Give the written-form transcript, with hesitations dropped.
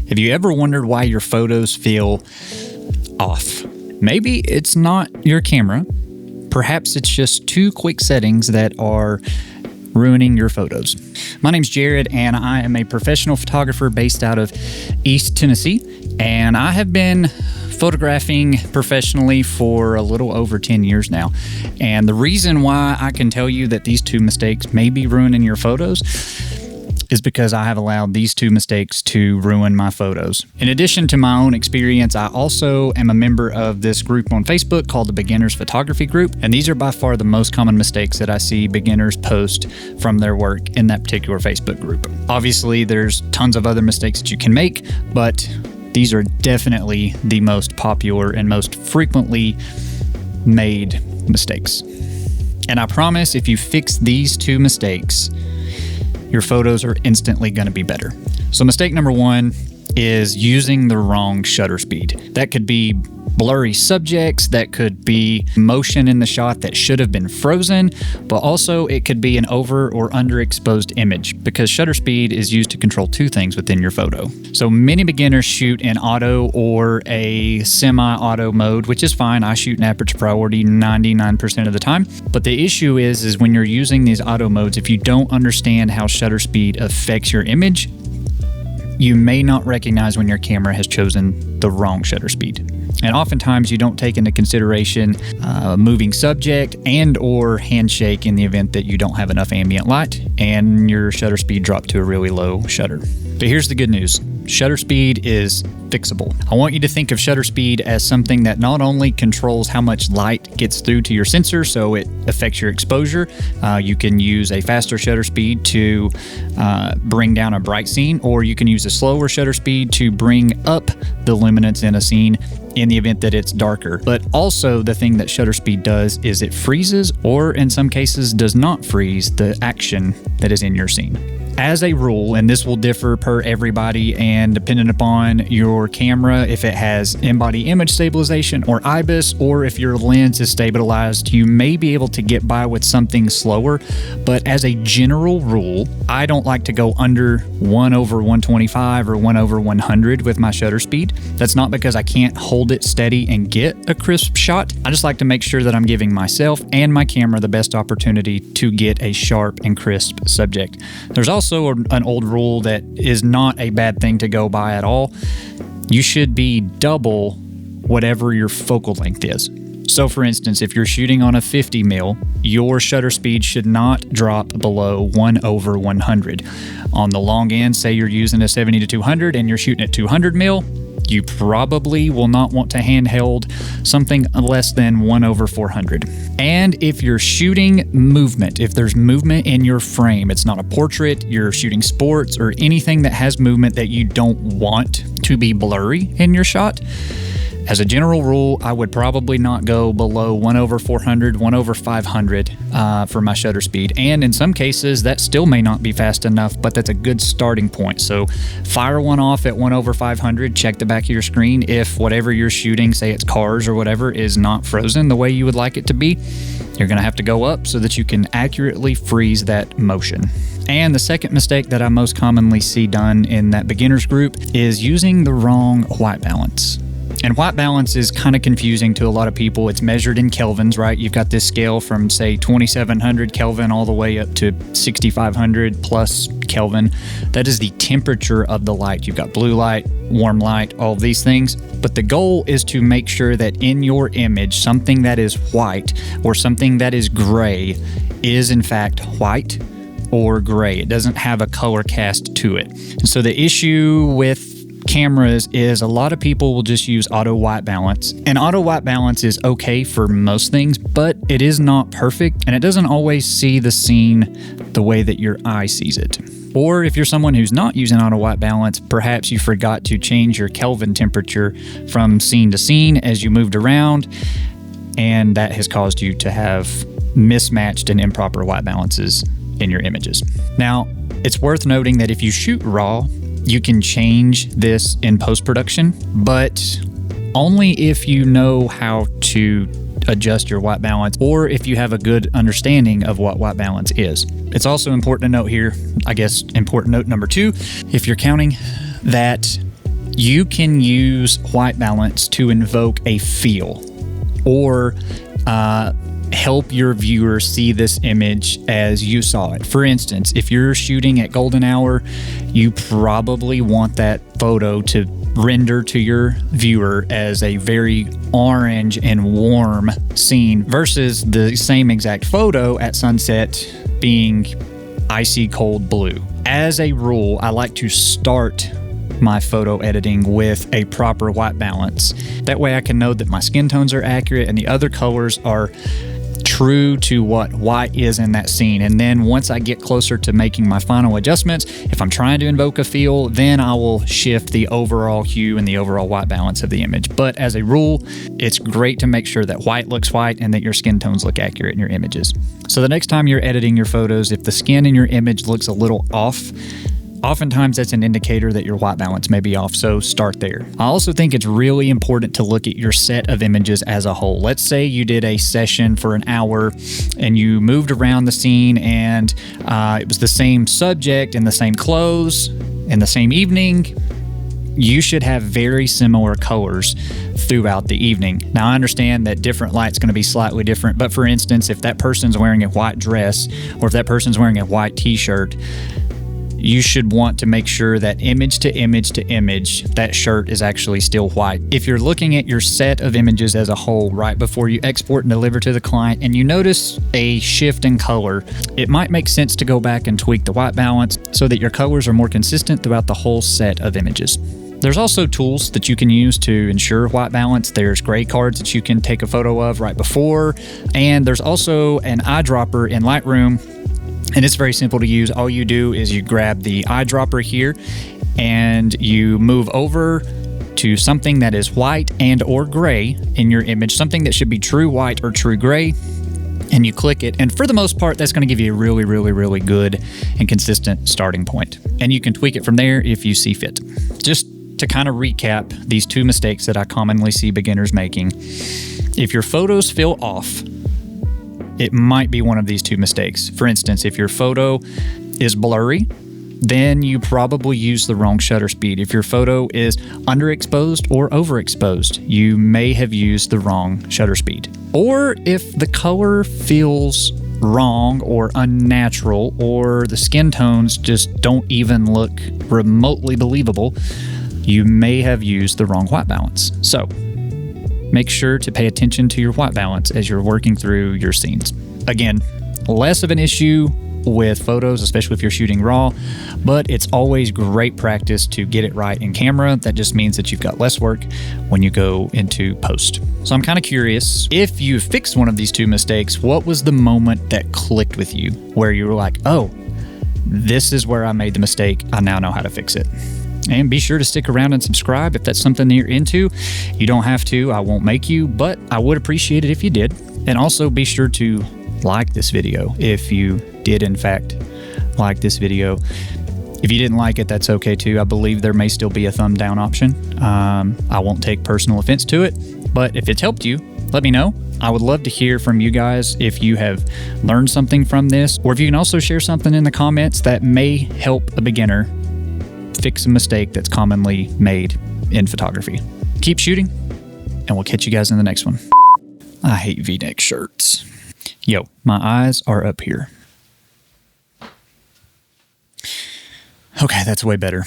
Have you ever wondered why your photos feel off? Maybe it's not your camera. Perhaps it's just two quick settings that are ruining your photos. My name's Jared, and I am a professional photographer based out of East Tennessee, and I have been photographing professionally for a little over 10 years now. And the reason why I can tell you that these two mistakes may be ruining your photos is because I have allowed these two mistakes to ruin my photos. In addition to my own experience, I also am a member of this group on Facebook called the Beginners Photography Group, and these are by far the most common mistakes that I see beginners post from their work in that particular Facebook group. Obviously, there's tons of other mistakes that you can make, but these are definitely the most popular and most frequently made mistakes. And I promise if you fix these two mistakes, your photos are instantly going to be better. So mistake number one is using the wrong shutter speed. That could be blurry subjects, that could be motion in the shot that should have been frozen, but also it could be an over or underexposed image, because shutter speed is used to control two things within your photo. So many beginners shoot in auto or a semi-auto mode, which is fine. I shoot in aperture priority 99% of the time. But the issue is when you're using these auto modes, if you don't understand how shutter speed affects your image, you may not recognize when your camera has chosen the wrong shutter speed. And oftentimes you don't take into consideration moving subject and or handshake in the event that you don't have enough ambient light and your shutter speed dropped to a really low shutter. But here's the good news. Shutter speed is fixable. I want you to think of shutter speed as something that not only controls how much light gets through to your sensor, so it affects your exposure. You can use a faster shutter speed to bring down a bright scene, or you can use a slower shutter speed to bring up the luminance in a scene in the event that it's darker. But also the thing that shutter speed does is it freezes, or in some cases does not freeze, the action that is in your scene. As a rule, and this will differ per everybody and dependent upon your camera, if it has in-body image stabilization or IBIS, or if your lens is stabilized, you may be able to get by with something slower. But as a general rule, I don't like to go under 1/125 or 1/100 with my shutter speed. That's not because I can't hold it steady and get a crisp shot. I just like to make sure that I'm giving myself and my camera the best opportunity to get a sharp and crisp subject. There's also an old rule that is not a bad thing to go by at all. You should be double whatever your focal length is. So for instance, if you're shooting on a 50 mil, your shutter speed should not drop below 1/100. On the long end, say you're using a 70-200 and you're shooting at 200 mil, you probably will not want to handheld something less than 1/400. And if you're shooting movement, if there's movement in your frame, it's not a portrait, you're shooting sports or anything that has movement that you don't want to be blurry in your shot, as a general rule, I would probably not go below 1/400, 1/500 for my shutter speed. And in some cases, that still may not be fast enough, but that's a good starting point. So fire one off at 1/500, check the back of your screen. If whatever you're shooting, say it's cars or whatever, is not frozen the way you would like it to be, you're gonna have to go up so that you can accurately freeze that motion. And the second mistake that I most commonly see done in that beginners group is using the wrong white balance. And white balance is kind of confusing to a lot of people. It's measured in kelvins, right? You've got this scale from, say, 2700 Kelvin all the way up to 6500 plus Kelvin. That is the temperature of the light. You've got blue light, warm light, all of these things. But the goal is to make sure that in your image, something that is white or something that is gray is in fact white or gray. It doesn't have a color cast to it. And so the issue with cameras is a lot of people will just use auto white balance, and auto white balance is okay for most things, but it is not perfect and it doesn't always see the scene the way that your eye sees it. Or if you're someone who's not using auto white balance, perhaps you forgot to change your Kelvin temperature from scene to scene as you moved around, and that has caused you to have mismatched and improper white balances in your images. Now, it's worth noting that if you shoot raw, you can change this in post-production, but only if you know how to adjust your white balance, or if you have a good understanding of what white balance is. It's also important to note here, I guess important note number 2, if you're counting, that You can use white balance to invoke a feel or help your viewer see this image as you saw it. For instance, if you're shooting at golden hour, you probably want that photo to render to your viewer as a very orange and warm scene versus the same exact photo at sunset being icy cold blue. As a rule, I like to start my photo editing with a proper white balance. That way I can know that my skin tones are accurate and the other colors are true to what white is in that scene. And then once I get closer to making my final adjustments, if I'm trying to invoke a feel, then I will shift the overall hue and the overall white balance of the image. But as a rule, it's great to make sure that white looks white and that your skin tones look accurate in your images. So the next time you're editing your photos, if the skin in your image looks a little off, oftentimes that's an indicator that your white balance may be off, so start there. I also think it's really important to look at your set of images as a whole. Let's say you did a session for an hour and you moved around the scene and it was the same subject and the same clothes and the same evening. You should have very similar colors throughout the evening. Now, I understand that different light's going to be slightly different, but for instance, if that person's wearing a white dress or if that person's wearing a white t-shirt, you should want to make sure that image to image to image, that shirt is actually still white. If you're looking at your set of images as a whole right before you export and deliver to the client and you notice a shift in color, it might make sense to go back and tweak the white balance so that your colors are more consistent throughout the whole set of images. There's also tools that you can use to ensure white balance. There's gray cards that you can take a photo of right before, and there's also an eyedropper in Lightroom. And it's very simple to use. All you do is you grab the eyedropper here and you move over to something that is white and or gray in your image, something that should be true white or true gray, and you click it. And for the most part, that's going to give you a really, really, really good and consistent starting point. And you can tweak it from there if you see fit. Just to kind of recap these two mistakes that I commonly see beginners making. If your photos feel off, it might be one of these two mistakes. For instance, if your photo is blurry, then you probably use the wrong shutter speed. If your photo is underexposed or overexposed, you may have used the wrong shutter speed. Or if the color feels wrong or unnatural, or the skin tones just don't even look remotely believable, you may have used the wrong white balance. So make sure to pay attention to your white balance as you're working through your scenes. Again, less of an issue with photos, especially if you're shooting raw, but it's always great practice to get it right in camera. That just means that you've got less work when you go into post. So I'm kind of curious, if you fixed one of these two mistakes, what was the moment that clicked with you where you were like, oh, this is where I made the mistake. I now know how to fix it. And be sure to stick around and subscribe if that's something that you're into. You don't have to, I won't make you, but I would appreciate it if you did. And also be sure to like this video if you did in fact like this video. If you didn't like it, that's okay too. I believe there may still be a thumb down option. I won't take personal offense to it, but if it's helped you, let me know. I would love to hear from you guys if you have learned something from this, or if you can also share something in the comments that may help a beginner fix a mistake that's commonly made in photography. Keep shooting, and we'll catch you guys in the next one. I hate V-neck shirts. Yo, my eyes are up here. Okay, that's way better.